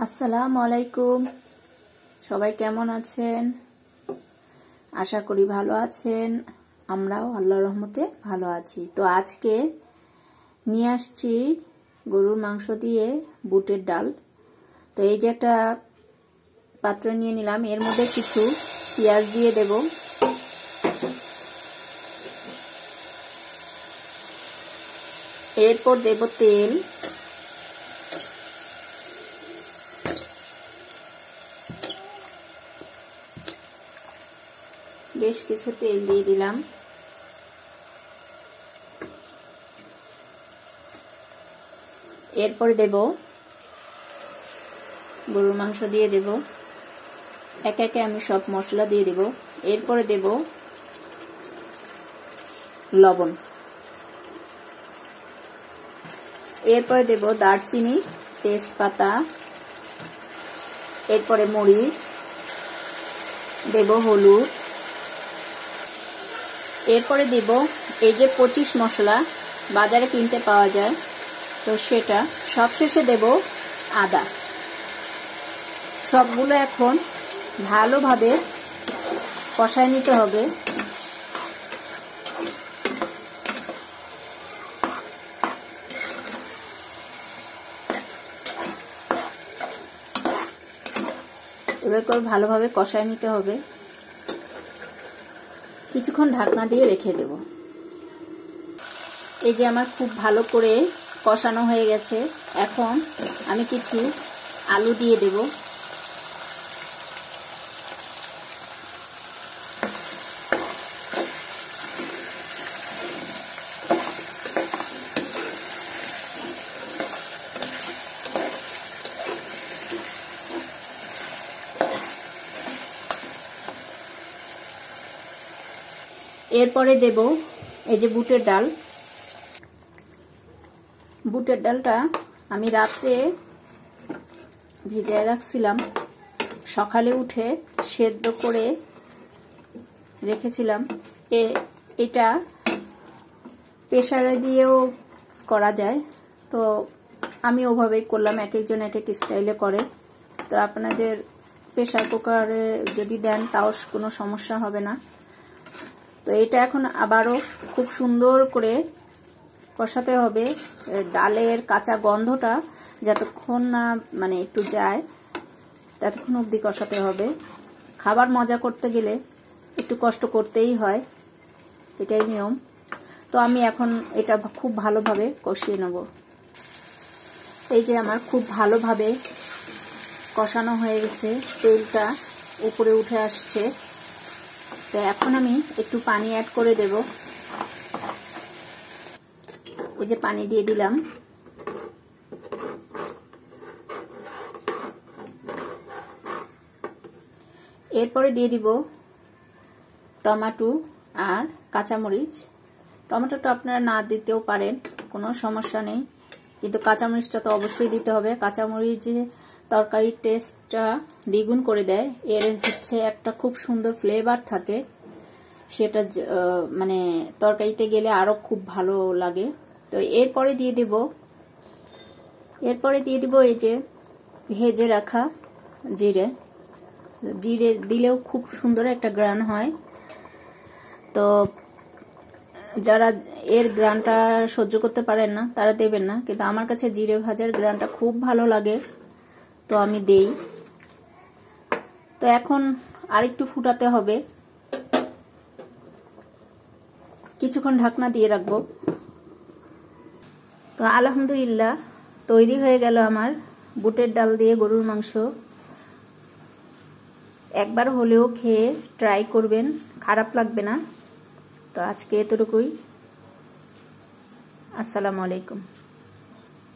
আসসালামু আলাইকুম। সবাই কেমন আছেন? আশা করি ভালো আছেন। আমরাও আল্লাহর রহমতে ভালো আছি। তো আজকে নিয়ে আসছি গরুর মাংস দিয়ে বুটের ডাল। তো এই যে একটা পাত্র নিয়ে নিলাম, এর মধ্যে কিছু পেঁয়াজ দিয়ে দেব। এরপর দেব তেল, বেশ কিছু তেল দিয়ে দিলাম। এরপরে দেব গরুর মাংস দিয়ে দেব, একে একে আমি সব মশলা দিয়ে দেব। এরপরে দেব লবণ, এরপরে দেব দারচিনি, তেজপাতা, এরপরে মরিচ, দেব হলুদ, এরপরে দেব এই যে 25 মশলা বাজারে কিনতে পাওয়া যায়, তো সেটা। সবশেষে দেব আদা। সবগুলো এখন ভালোভাবে কষায় নিতে হবে। এবার করে ভালোভাবে কষায় নিতে হবে। কিছুক্ষণ ঢাকনা দিয়ে রেখে দেব। এই যে আমার খুব ভালো করে কষানো হয়ে গেছে। এখন আমি কিছু আলু দিয়ে দেব। এরপরে দেব এই যে বুটের ডাল। বুটের ডালটা আমি রাত্রে ভিজিয়ে রাখছিলাম, সকালে উঠে সেদ্ধ করে রেখেছিলাম। এটা প্রেসারে দিয়েও করা যায়, তো আমি ওভাবেই করলাম। এক একজন এক এক স্টাইলে করে। তো আপনাদের প্রেসার কুকারে যদি দেন তাও কোনো সমস্যা হবে না। তো এটা এখন আবারও খুব সুন্দর করে কষাতে হবে। ডালের কাঁচা গন্ধটা যতক্ষণ না মানে একটু যায় ততক্ষণ অবধি কষাতে হবে। খাবার মজা করতে গেলে একটু কষ্ট করতেই হয়, এটাই নিয়ম। তো আমি এখন এটা খুব ভালোভাবে কষিয়ে নেব। এই যে আমার খুব ভালোভাবে কষানো হয়ে গেছে, তেলটা উপরে উঠে আসছে। তো এখন আমি একটু পানি অ্যাড করে দেব। এই যে পানি দিয়ে দিলাম। এরপরে দিয়ে দিব টমেটো আর কাঁচামরিচ। টমেটোটা আপনারা না দিতেও পারেন, কোনো সমস্যা নেই, কিন্তু কাঁচামরিচটা তো অবশ্যই দিতে হবে। কাঁচামরিচ তরকারির টেস্টটা দ্বিগুণ করে দেয়। এর হচ্ছে একটা খুব সুন্দর ফ্লেভার থাকে, সেটা মানে তরকারিতে গেলে আরো খুব ভালো লাগে। তো এরপরে দিয়ে দেব এই যে ভেজে রাখা জিরে। জিরে দিলেও খুব সুন্দর একটা গ্রান হয়। তো যারা এর গ্রানটা সহ্য করতে পারেন না তারা দেবেন না, কিন্তু আমার কাছে জিরে ভাজার গ্রানটা খুব ভালো লাগে, তো আমি দেই। তো এখন আরেকটু ফুটাতে হবে, কিছুক্ষণ ঢাকনা দিয়ে রাখবো। তো আলহামদুলিল্লাহ তৈরি হয়ে গেল আমার বুটের ডাল দিয়ে গরুর মাংস। একবার হলেও খেয়ে ট্রাই করবেন, খারাপ লাগবে না। তো আজকে এতটুকুই। আসসালামু আলাইকুম।